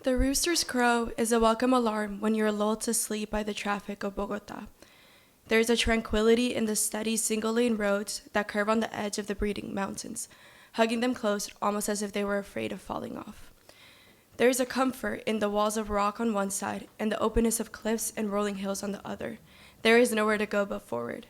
The rooster's crow is a welcome alarm when you're lulled to sleep by the traffic of Bogota. There is a tranquility in the steady single-lane roads that curve on the edge of the breeding mountains, hugging them close almost as if they were afraid of falling off. There is a comfort in the walls of rock on one side and the openness of cliffs and rolling hills on the other. There is nowhere to go but forward.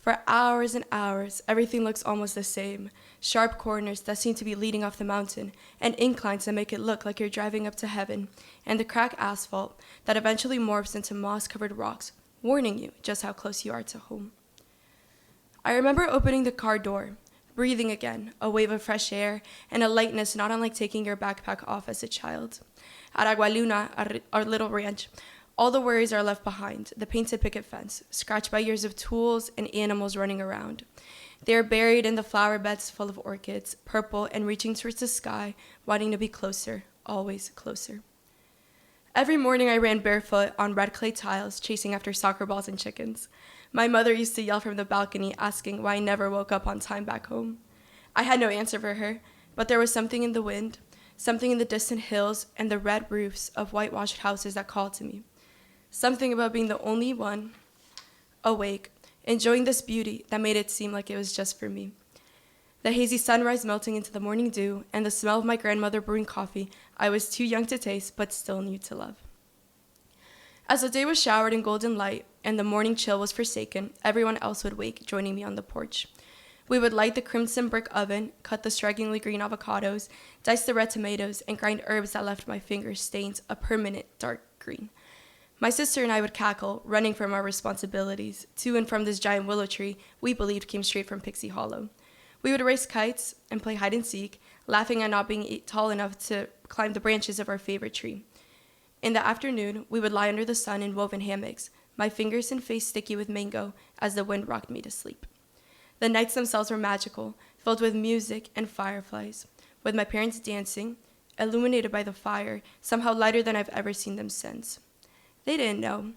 For hours and hours, everything looks almost the same. Sharp corners that seem to be leading off the mountain, and inclines that make it look like you're driving up to heaven, and the cracked asphalt that eventually morphs into moss-covered rocks, warning you just how close you are to home. I remember opening the car door, breathing again, a wave of fresh air, and a lightness not unlike taking your backpack off as a child. At Agualuna, our little ranch, all the worries are left behind, the painted picket fence, scratched by years of tools and animals running around. They are buried in the flower beds full of orchids, purple and reaching towards the sky, wanting to be closer, always closer. Every morning I ran barefoot on red clay tiles, chasing after soccer balls and chickens. My mother used to yell from the balcony, asking why I never woke up on time back home. I had no answer for her, but there was something in the wind, something in the distant hills and the red roofs of whitewashed houses that called to me. Something about being the only one awake, enjoying this beauty that made it seem like it was just for me. The hazy sunrise melting into the morning dew and the smell of my grandmother brewing coffee I was too young to taste but still knew to love. As the day was showered in golden light and the morning chill was forsaken, everyone else would wake, joining me on the porch. We would light the crimson brick oven, cut the strikingly green avocados, dice the red tomatoes, and grind herbs that left my fingers stained a permanent dark green. My sister and I would cackle, running from our responsibilities, to and from this giant willow tree we believed came straight from Pixie Hollow. We would race kites and play hide and seek, laughing at not being tall enough to climb the branches of our favorite tree. In the afternoon, we would lie under the sun in woven hammocks, my fingers and face sticky with mango as the wind rocked me to sleep. The nights themselves were magical, filled with music and fireflies, with my parents dancing, illuminated by the fire, somehow lighter than I've ever seen them since. They didn't know.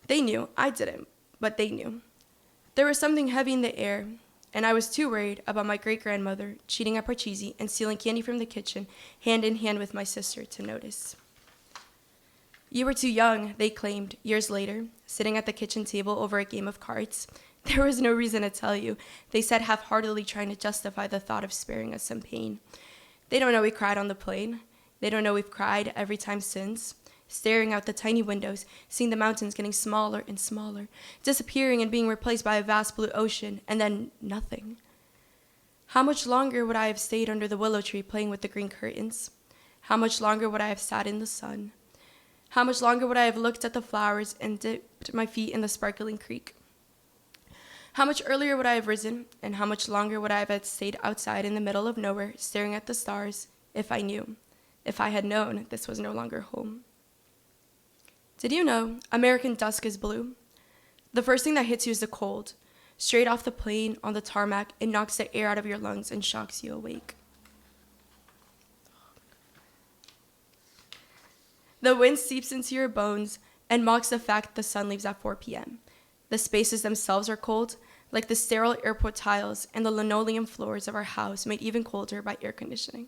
They knew. I didn't, but they knew. There was something heavy in the air, and I was too worried about my great-grandmother cheating at Parcheesi and stealing candy from the kitchen, hand in hand with my sister, to notice. You were too young, they claimed, years later, sitting at the kitchen table over a game of cards. There was no reason to tell you, they said half-heartedly, trying to justify the thought of sparing us some pain. They don't know we cried on the plane. They don't know we've cried every time since, staring out the tiny windows, seeing the mountains getting smaller and smaller, disappearing and being replaced by a vast blue ocean, and then nothing. How much longer would I have stayed under the willow tree playing with the green curtains? How much longer would I have sat in the sun? How much longer would I have looked at the flowers and dipped my feet in the sparkling creek? How much earlier would I have risen, and how much longer would I have stayed outside in the middle of nowhere, staring at the stars, if I knew, if I had known this was no longer home? Did you know American dusk is blue? The first thing that hits you is the cold. Straight off the plane, on the tarmac, it knocks the air out of your lungs and shocks you awake. The wind seeps into your bones and mocks the fact the sun leaves at 4 p.m. The spaces themselves are cold, like the sterile airport tiles and the linoleum floors of our house made even colder by air conditioning.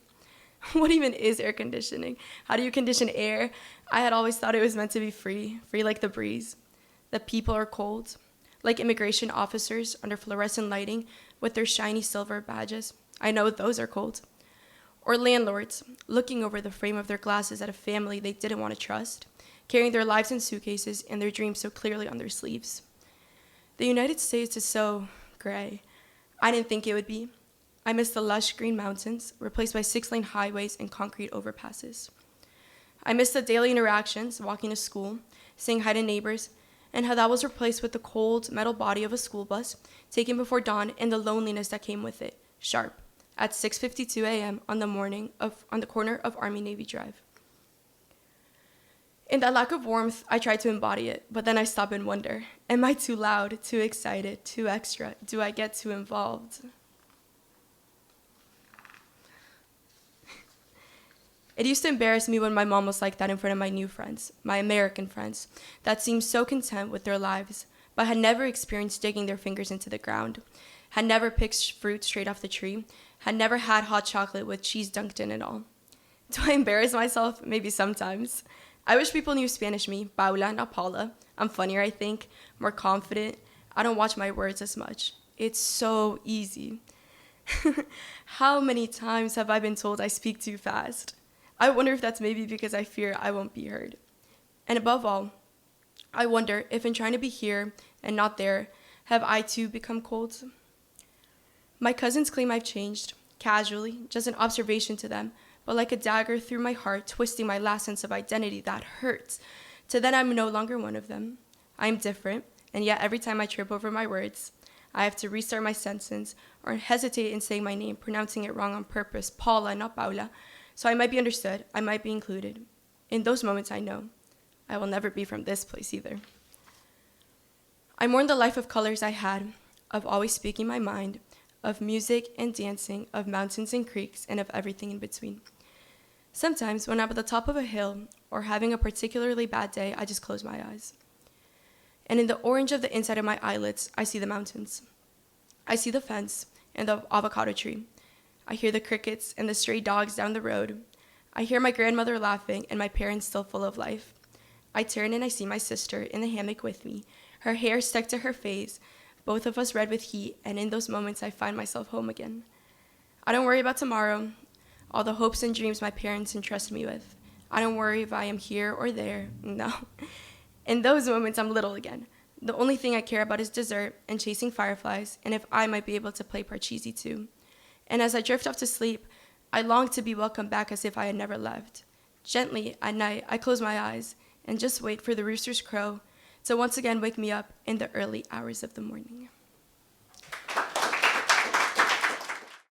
What even is air conditioning? How do you condition air? I had always thought it was meant to be free like the breeze. The people are cold, like immigration officers under fluorescent lighting with their shiny silver badges. I know those are cold. Or landlords, looking over the frame of their glasses at a family they didn't want to trust, carrying their lives in suitcases and their dreams so clearly on their sleeves. The United States is so gray. I didn't think it would be. I miss the lush green mountains, replaced by 6-lane highways and concrete overpasses. I miss the daily interactions, walking to school, saying hi to neighbors, and how that was replaced with the cold metal body of a school bus taken before dawn and the loneliness that came with it, sharp, at 6:52 a.m. on the corner of Army-Navy Drive. In that lack of warmth, I tried to embody it, but then I stop and wonder, am I too loud, too excited, too extra? Do I get too involved? It used to embarrass me when my mom was like that in front of my new friends, my American friends, that seemed so content with their lives, but had never experienced digging their fingers into the ground, had never picked fruit straight off the tree, had never had hot chocolate with cheese dunked in it all. Do I embarrass myself? Maybe sometimes. I wish people knew Spanish me, Paula, not Paula. I'm funnier, I think, more confident. I don't watch my words as much. It's so easy. How many times have I been told I speak too fast? I wonder if that's maybe because I fear I won't be heard. And above all, I wonder if in trying to be here and not there, have I too become cold? My cousins claim I've changed, casually, just an observation to them, but like a dagger through my heart, twisting my last sense of identity that hurts, to then I'm no longer one of them. I am different, and yet every time I trip over my words, I have to restart my sentence or hesitate in saying my name, pronouncing it wrong on purpose, Paula, not Paula, so I might be understood, I might be included. In those moments, I know I will never be from this place either. I mourn the life of colors I had, of always speaking my mind, of music and dancing, of mountains and creeks, and of everything in between. Sometimes, when I'm at the top of a hill or having a particularly bad day, I just close my eyes. And in the orange of the inside of my eyelids, I see the mountains. I see the fence and the avocado tree. I hear the crickets and the stray dogs down the road. I hear my grandmother laughing and my parents still full of life. I turn and I see my sister in the hammock with me, her hair stuck to her face, both of us red with heat, and in those moments I find myself home again. I don't worry about tomorrow, all the hopes and dreams my parents entrust me with. I don't worry if I am here or there, no. In those moments I'm little again. The only thing I care about is dessert and chasing fireflies, and if I might be able to play Parcheesi too. And as I drift off to sleep, I long to be welcomed back as if I had never left. Gently, at night, I close my eyes and just wait for the rooster's crow to once again wake me up in the early hours of the morning.